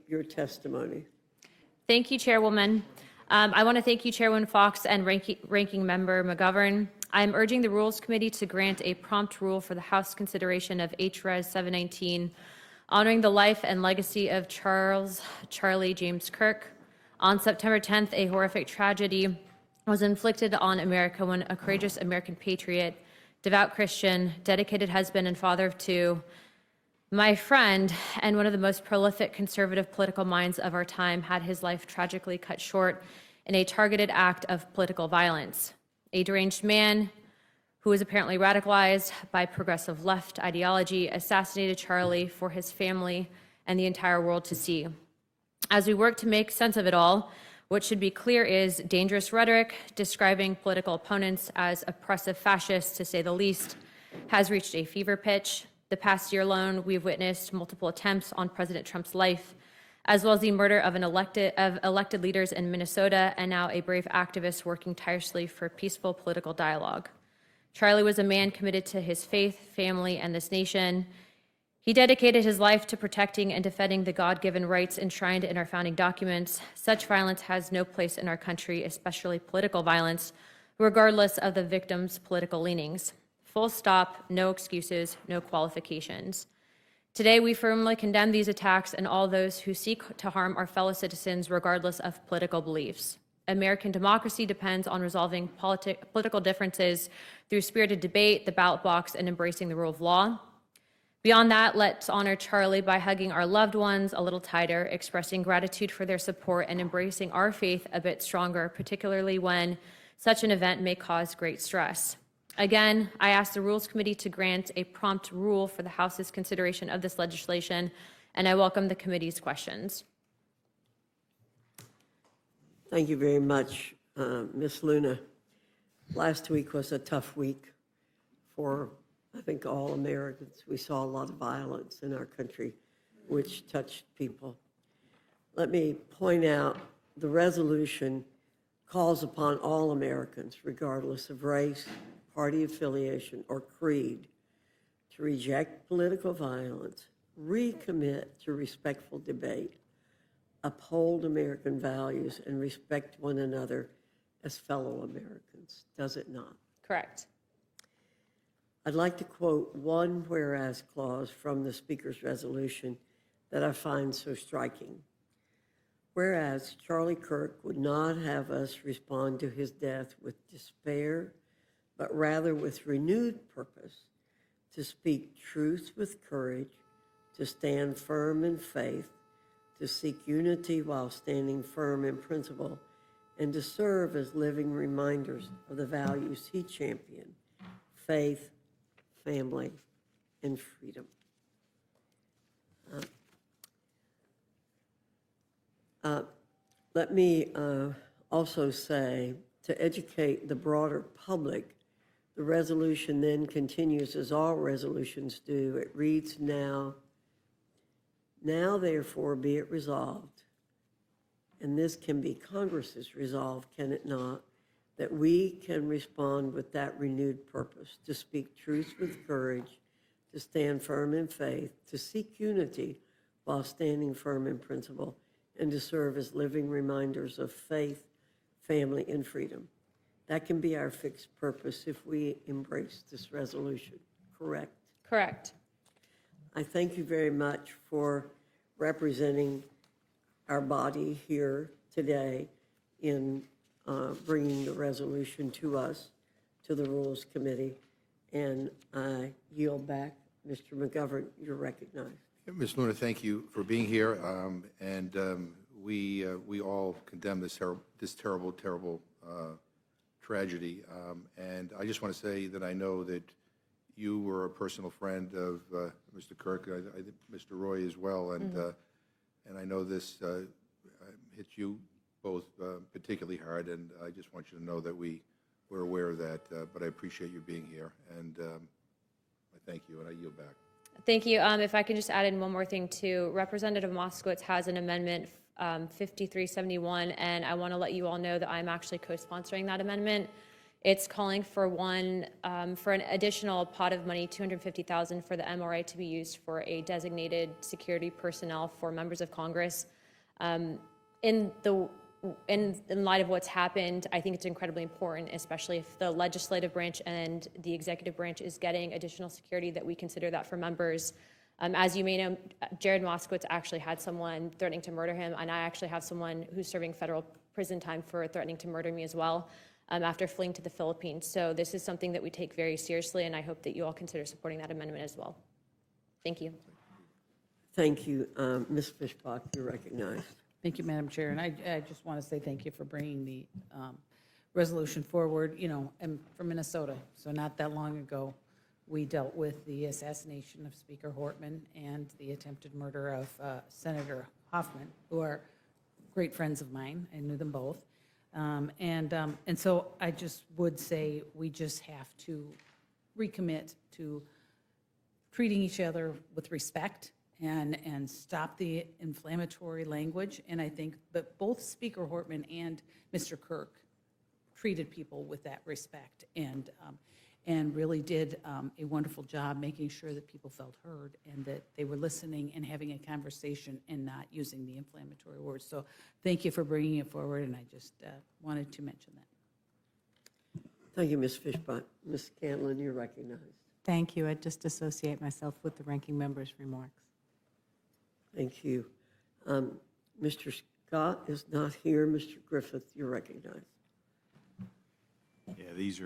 your testimony. Thank you, Chairwoman. I want to thank you, Chairwoman Fox and Ranking Member McGovern. I'm urging the Rules Committee to grant a prompt rule for the House consideration of HRES 719, honoring the life and legacy of Charlie James Kirk. On September 10th, a horrific tragedy was inflicted on America when a courageous American patriot, devout Christian, dedicated husband and father of two, my friend and one of the most prolific conservative political minds of our time, had his life tragically cut short in a targeted act of political violence. A deranged man who was apparently radicalized by progressive left ideology assassinated Charlie for his family and the entire world to see. As we work to make sense of it all, what should be clear is dangerous rhetoric describing political opponents as oppressive fascists, to say the least, has reached a fever pitch. The past year alone, we've witnessed multiple attempts on President Trump's life, as well as the murder of elected leaders in Minnesota, and now a brave activist working tirelessly for peaceful political dialogue. Charlie was a man committed to his faith, family, and this nation. He dedicated his life to protecting and defending the God-given rights enshrined in our founding documents. Such violence has no place in our country, especially political violence, regardless of the victim's political leanings. Full stop, no excuses, no qualifications. Today, we firmly condemn these attacks and all those who seek to harm our fellow citizens regardless of political beliefs. American democracy depends on resolving political differences through spirited debate, the ballot box, and embracing the rule of law. Beyond that, let's honor Charlie by hugging our loved ones a little tighter, expressing gratitude for their support, and embracing our faith a bit stronger, particularly when such an event may cause great stress. Again, I ask the Rules Committee to grant a prompt rule for the House's consideration of this legislation, and I welcome the committee's questions. Thank you very much, Ms. Luna. Last week was a tough week for, I think, all Americans. We saw a lot of violence in our country, which touched people. Let me point out the resolution calls upon all Americans, regardless of race, party affiliation, or creed, to reject political violence, recommit to respectful debate, uphold American values, and respect one another as fellow Americans, does it not? Correct. I'd like to quote one whereas clause from the Speaker's resolution that I find so striking. Whereas Charlie Kirk would not have us respond to his death with despair, but rather with renewed purpose, to speak truth with courage, to stand firm in faith, to seek unity while standing firm in principle, and to serve as living reminders of the values he championed: faith, family, and freedom. Let me also say, to educate the broader public, the resolution then continues as all resolutions do. It reads now therefore be it resolved, and this can be Congress's resolve, can it not, that we can respond with that renewed purpose, to speak truth with courage, to stand firm in faith, to seek unity while standing firm in principle, and to serve as living reminders of faith, family, and freedom. That can be our fixed purpose if we embrace this resolution, correct? Correct. I thank you very much for representing our body here today in bringing the resolution to us, to the Rules Committee, and I yield back. Mr. McGovern, you're recognized. Ms. Luna, thank you for being here, we all condemn this terrible tragedy, and I just want to say that I know that you were a personal friend of Mr. Kirk, I think Mr. Roy as well, and I know this hit you both particularly hard, and I just want you to know that we're aware of that, but I appreciate you being here, and I thank you, and I yield back. Thank you. If I can just add in one more thing too, Representative Moskowitz has an amendment 5371, and I want to let you all know that I'm actually co-sponsoring that amendment. It's calling for for an additional pot of money, $250,000 for the MRA to be used for a designated security personnel for members of Congress. In light of what's happened, I think it's incredibly important, especially if the legislative branch and the executive branch is getting additional security, that we consider that for members. As you may know, Jared Moskowitz actually had someone threatening to murder him, and I actually have someone who's serving federal prison time for threatening to murder me as well, after fleeing to the Philippines. So this is something that we take very seriously, and I hope that you all consider supporting that amendment as well. Thank you. Thank you. Ms. Fishbach, you're recognized. Thank you, Madam Chair. And I just want to say thank you for bringing the resolution forward. You know, I'm from Minnesota, so not that long ago, we dealt with the assassination of Speaker Hortman and the attempted murder of Senator Hoffman, who are great friends of mine. I knew them both. And so I just would say we just have to recommit to treating each other with respect and stop the inflammatory language. And I think that both Speaker Hortman and Mr. Kirk treated people with that respect and really did a wonderful job making sure that people felt heard and that they were listening and having a conversation and not using the inflammatory words. So thank you for bringing it forward, and I just wanted to mention that. Thank you, Ms. Fishbach. Ms. Cantlin, you're recognized. Thank you. I just associate myself with the ranking member's remarks. Thank you. Mr. Scott is not here. Mr. Griffith, you're recognized. Yeah, this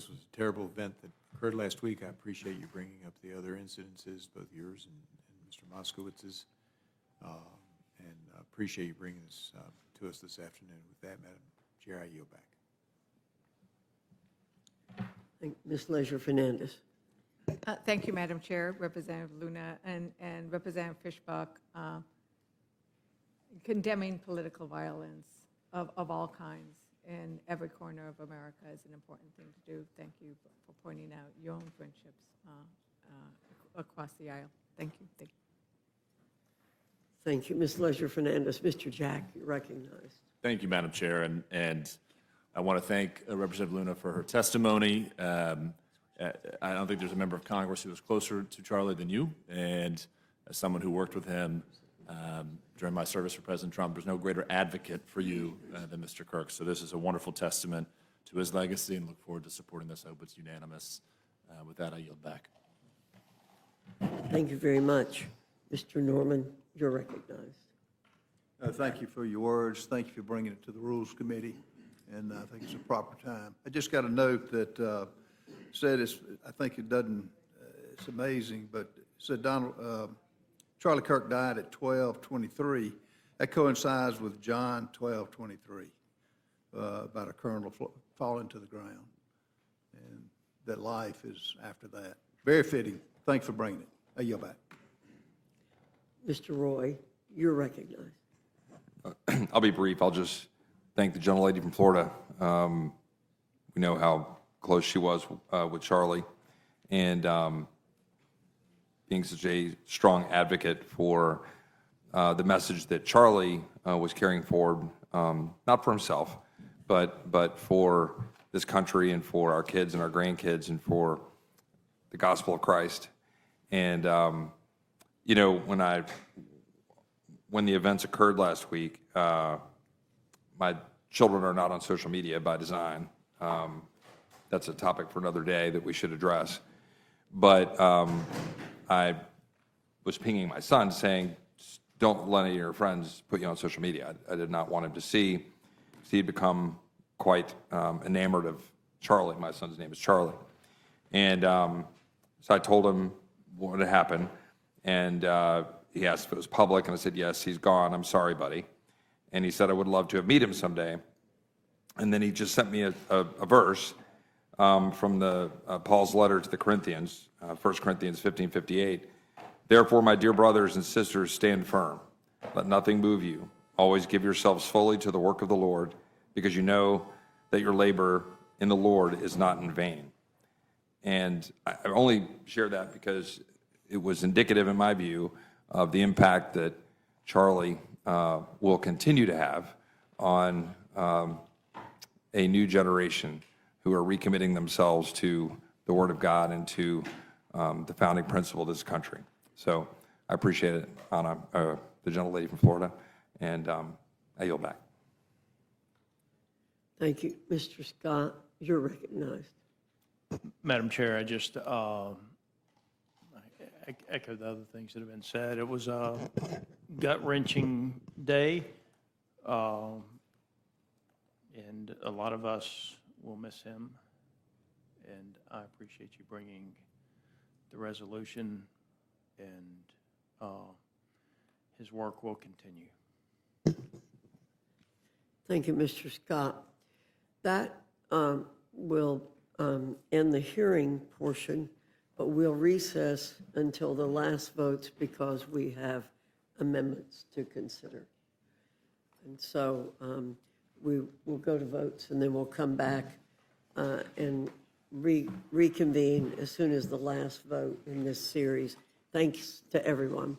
was a terrible event that occurred last week. I appreciate you bringing up the other incidences, both yours and Mr. Moskowitz's, and appreciate you bringing this to us this afternoon. With that, Madam Chair, I yield back. Ms. Leisure Fernandez. Thank you, Madam Chair, Representative Luna, and Representative Fishbach, condemning political violence of all kinds in every corner of America is an important thing to do. Thank you for pointing out your own friendships across the aisle. Thank you. Thank you. Thank you, Ms. Leisure Fernandez. Mr. Jack, you're recognized. Thank you, Madam Chair, and I want to thank Representative Luna for her testimony. I don't think there's a member of Congress who was closer to Charlie than you, and as someone who worked with him during my service for President Trump, there's no greater advocate for you than Mr. Kirk. So this is a wonderful testament to his legacy, and look forward to supporting this. I hope it's unanimous. With that, I yield back. Thank you very much. Mr. Norman, you're recognized. Thank you for your words. Thank you for bringing it to the Rules Committee, and I think it's a proper time. I just got a note that said I think it doesn't. It's amazing, but it said Charlie Kirk died at 12:23. That coincides with John 12:23 about a kernel falling to the ground, and that life is after that. Very fitting. Thanks for bringing it. I yield back. Mr. Roy, you're recognized. I'll be brief. I'll just thank the gentlelady from Florida. We know how close she was with Charlie, and being such a strong advocate for the message that Charlie was carrying forward, not for himself, but for this country and for our kids and our grandkids and for the gospel of Christ. And you know, when the events occurred last week, my children are not on social media by design. That's a topic for another day that we should address. But I was pinging my son saying, don't let any of your friends put you on social media. I did not want him to see. He'd become quite enamored of Charlie. My son's name is Charlie. And so I told him what had happened. And he asked if it was public, and I said, yes, he's gone. I'm sorry, buddy. And he said, I would love to meet him someday. And then he just sent me a verse from Paul's letter to the Corinthians, 1 Corinthians 15:58. Therefore, my dear brothers and sisters, stand firm. Let nothing move you. Always give yourselves fully to the work of the Lord, because you know that your labor in the Lord is not in vain. And I only share that because it was indicative, in my view, of the impact that Charlie will continue to have on a new generation who are recommitting themselves to the Word of God and to the founding principle of this country. So I appreciate it, Anna, the gentlelady from Florida, and I yield back. Thank you. Mr. Scott, you're recognized. Madam Chair, I just echo the other things that have been said. It was a gut-wrenching day, and a lot of us will miss him. And I appreciate you bringing the resolution, and his work will continue. Thank you, Mr. Scott. That will end the hearing portion, but we'll recess until the last votes because we have amendments to consider. And so we will go to votes, and then we'll come back and reconvene as soon as the last vote in this series. Thanks to everyone.